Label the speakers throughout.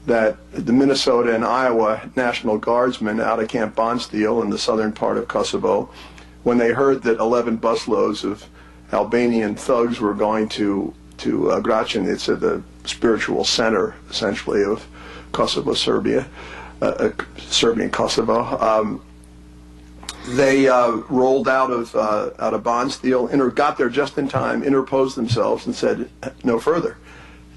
Speaker 1: that the Minnesota and Iowa National Guardsmen out of Camp Bondsteel in the southern part of Kosovo, when they heard that 11 busloads of Albanian thugs were going to Gracin, it's the spiritual center, essentially, of Kosovo, Serbia, Serbian Kosovo. They rolled out of Bondsteel, got there just in time, interposed themselves, and said no further.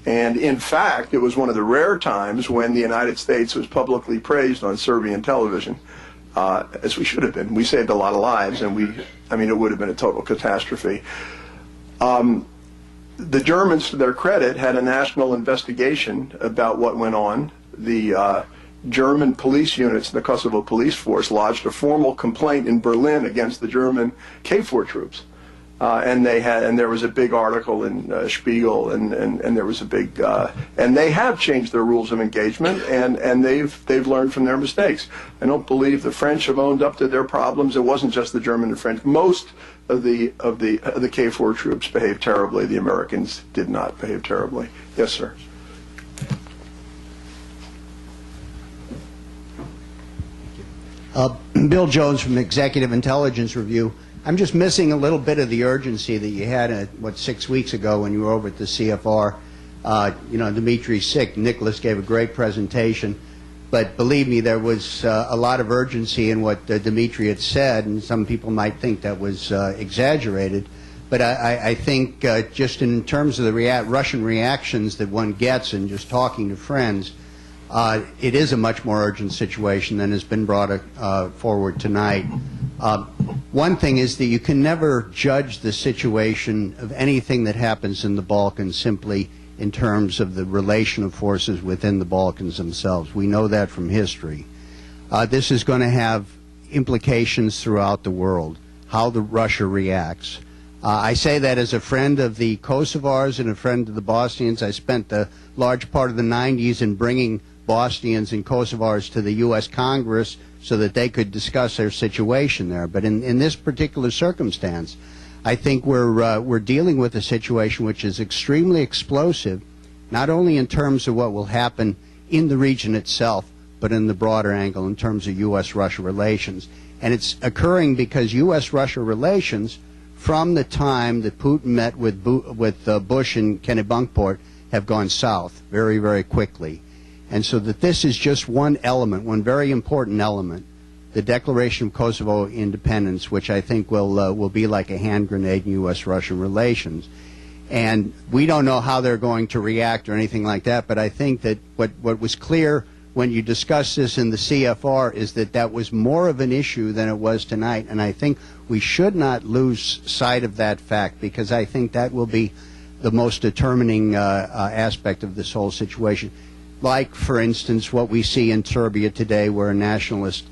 Speaker 1: And in fact, it was one of the rare times when the United States was publicly praised on Serbian television, as we should have been. We saved a lot of lives, and it would have been a total catastrophe. The Germans, to their credit, had a national investigation about what went on. The German police units, the Kosovo police force, lodged a formal complaint in Berlin against the German KFOR troops. And there was a big article in Spiegel, and there was a big, and they have changed their rules of engagement, and they've learned from their mistakes. I don't believe the French have owned up to their problems. It wasn't just the German and French. Most of the KFOR troops behaved terribly. The Americans did not behave terribly. Yes, sir.
Speaker 2: Bill Jones from Executive Intelligence Review. I'm just missing a little bit of the urgency that you had, 6 weeks ago when you were over at the CFR. Dimitri's sick. Nicholas gave a great presentation. But believe me, there was a lot of urgency in what Dimitri had said, and some people might think that was exaggerated. But I think just in terms of the Russian reactions that one gets in just talking to friends, it is a much more urgent situation than has been brought forward tonight. One thing is that you can never judge the situation of anything that happens in the Balkans simply in terms of the relation of forces within the Balkans themselves. We know that from history. This is going to have implications throughout the world, how Russia reacts. I say that as a friend of the Kosovars and a friend of the Bosnians. I spent a large part of the 90s in bringing Bosnians and Kosovars to the U.S. Congress so that they could discuss their situation there. But in this particular circumstance, I think we're dealing with a situation which is extremely explosive, not only in terms of what will happen in the region itself, but in the broader angle in terms of U.S.-Russia relations. And it's occurring because U.S.-Russia relations, from the time that Putin met with Bush in Kennebunkport, have gone south very, very quickly. And so that this is just one element, one very important element, the Declaration of Kosovo independence, which I think will be like a hand grenade in U.S.-Russian relations. And we don't know how they're going to react or anything like that, but I think that what was clear when you discussed this in the CFR is that that was more of an issue than it was tonight, and I think we should not lose sight of that fact, because I think that will be the most determining aspect of this whole situation. Like, for instance, what we see in Serbia today, where a nationalist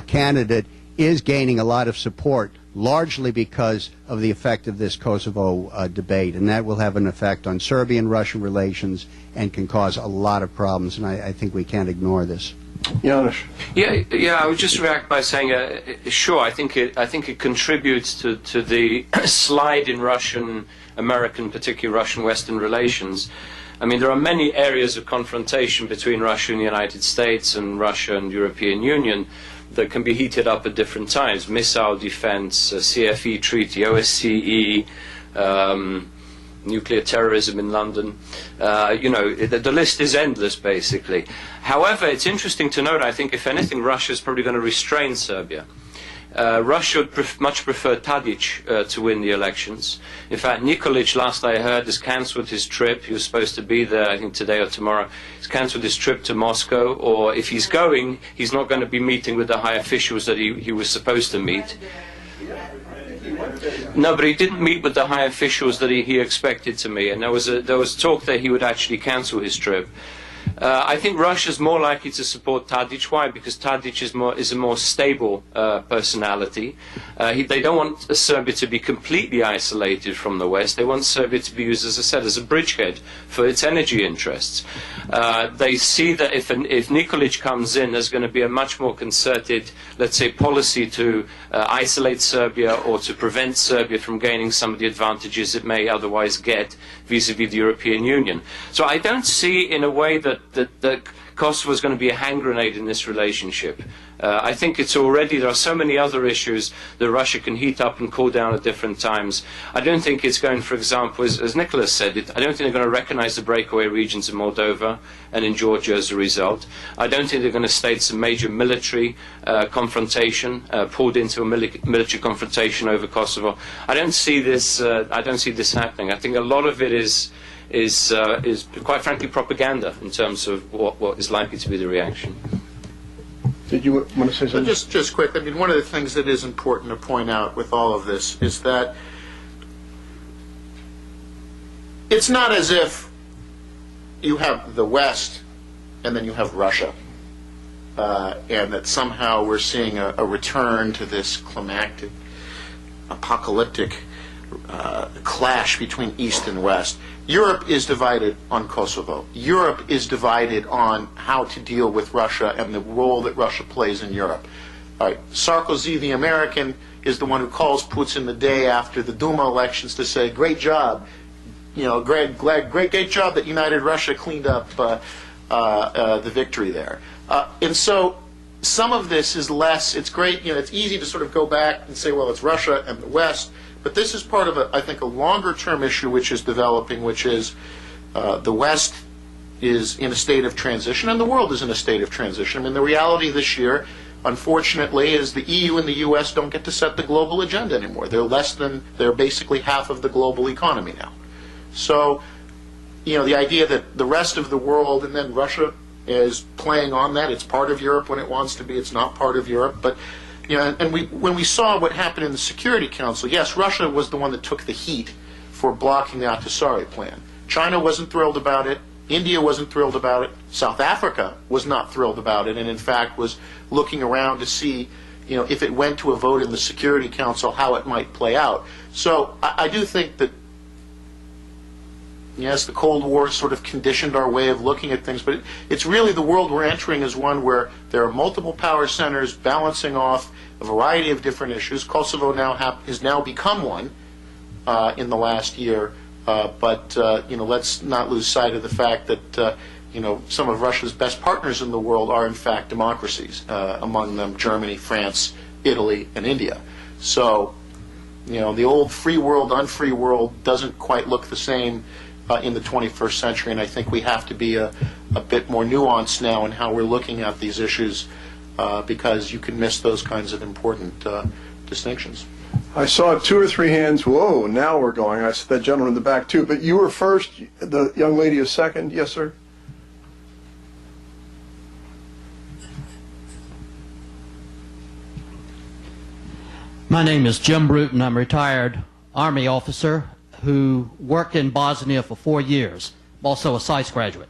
Speaker 2: candidate is gaining a lot of support, largely because of the effect of this Kosovo debate, and that will have an effect on Serbian-Russian relations and can cause a lot of problems, and I think we can't ignore this.
Speaker 1: Janusz.
Speaker 3: Yeah. I would just react by saying, sure. I think it contributes to the slide in Russian-American, particularly Russian-Western relations. I mean, there are many areas of confrontation between Russia and the United States and Russia and the European Union that can be heated up at different times. Missile defense, CFE treaty, OSCE, nuclear terrorism in London. The list is endless, basically. However, it's interesting to note, I think, if anything, Russia is probably going to restrain Serbia. Russia would much prefer Tadic to win the elections. In fact, Nikolic, last I heard, has cancelled his trip. He was supposed to be there, I think, today or tomorrow. He's cancelled his trip to Moscow, or if he's going, he's not going to be meeting with the high officials that he was supposed to meet. No, but he didn't meet with the high officials that he expected to meet, and there was talk that he would actually cancel his trip. I think Russia's more likely to support Tadic. Why? Because Tadic is a more stable personality. They don't want Serbia to be completely isolated from the West. They want Serbia to be used, as I said, as a bridgehead for its energy interests. They see that if Nikolic comes in, there's going to be a much more concerted, let's say, policy to isolate Serbia or to prevent Serbia from gaining some of the advantages it may otherwise get vis-à-vis the European Union. So I don't see in a way that Kosovo is going to be a hand grenade in this relationship. I think there are so many other issues that Russia can heat up and cool down at different times. I don't think it's going, for example, as Nicholas said, I don't think they're going to recognize the breakaway regions in Moldova and in Georgia as a result. I don't think they're going to stage some major military confrontation, pulled into a military confrontation over Kosovo. I don't see this happening. I think a lot of it is quite frankly propaganda in terms of what is likely to be the reaction.
Speaker 1: Did you want to say something?
Speaker 4: Just quick. I mean, one of the things that is important to point out with all of this is that it's not as if you have the West and then you have Russia, and that somehow we're seeing a return to this climactic, apocalyptic clash between East and West. Europe is divided on Kosovo. Europe is divided on how to deal with Russia and the role that Russia plays in Europe. All right, Sarkozy, the American, is the one who calls Putin the day after the Duma elections to say, "Great job, great job that United Russia cleaned up the victory there." And so some of this is less. It's great. It's easy to sort of go back and say, well, it's Russia and the West. But this is part of, I think, a longer-term issue which is developing, which is the West is in a state of transition, and the world is in a state of transition. I mean, the reality this year, unfortunately, is the EU and the US don't get to set the global agenda anymore. They're basically half of the global economy now. So, the idea that the rest of the world, and then Russia is playing on that, it's part of Europe when it wants to be, it's not part of Europe, but and when we saw what happened in the Security Council, yes, Russia was the one that took the heat for blocking the Ahtisaari plan. China wasn't thrilled about it. India wasn't thrilled about it. South Africa was not thrilled about it, and in fact was looking around to see, if it went to a vote in the Security Council, how it might play out. So I do think that, yes, the Cold War sort of conditioned our way of looking at things, but it's really the world we're entering is one where there are multiple power centers balancing off a variety of different issues. Kosovo has now become one in the last year, but let's not lose sight of the fact that some of Russia's best partners in the world are in fact democracies, among them Germany, France, Italy, and India. So the old free world, unfree world doesn't quite look the same in the 21st century, and I think we have to be a bit more nuanced now in how we're looking at these issues, because you can miss those kinds of important distinctions.
Speaker 1: I saw 2 or 3 hands. Whoa, now we're going. I saw that gentleman in the back too, but you were first, the young lady is second. Yes, sir?
Speaker 5: My name is Jim Bruton. I'm a retired Army officer who worked in Bosnia for 4 years. I'm also a SAIS graduate.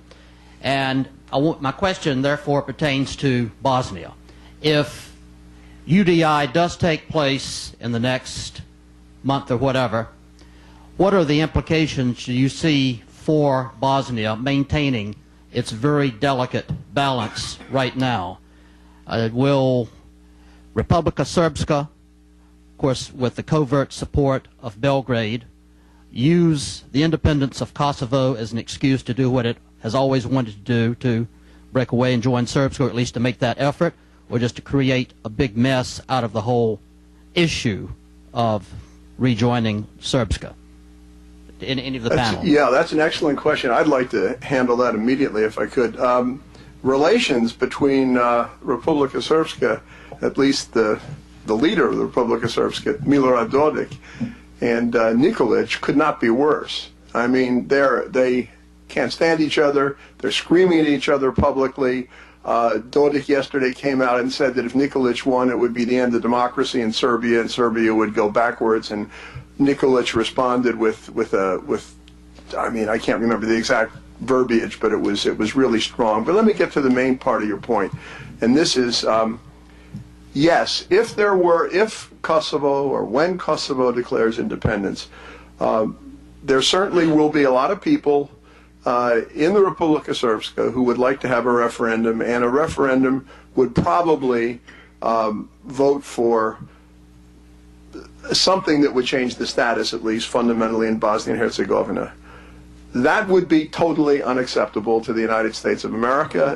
Speaker 5: And my question, therefore, pertains to Bosnia. If UDI does take place in the next month or whatever, what are the implications you see for Bosnia maintaining its very delicate balance right now? Will Republika Srpska, of course with the covert support of Belgrade, use the independence of Kosovo as an excuse to do what it has always wanted to do, to break away and join Srpska, or at least to make that effort, or just to create a big mess out of the whole issue of rejoining Srpska? Any of the panel?
Speaker 1: Yeah, that's an excellent question. I'd like to handle that immediately if I could. Relations between Republika Srpska, at least the leader of the Republika Srpska, Milorad Dodik, and Nikolic could not be worse. I mean, they can't stand each other. They're screaming at each other publicly. Dodik yesterday came out and said that if Nikolic won, it would be the end of democracy in Serbia, and Serbia would go backwards. And Nikolic responded with I mean, I can't remember the exact verbiage, but it was really strong. But let me get to the main part of your point, and this is. Yes, if Kosovo, or when Kosovo declares independence, there certainly will be a lot of people in the Republika Srpska who would like to have a referendum, and a referendum would probably vote for something that would change the status, at least fundamentally, in Bosnia and Herzegovina. That would be totally unacceptable to the United States of America.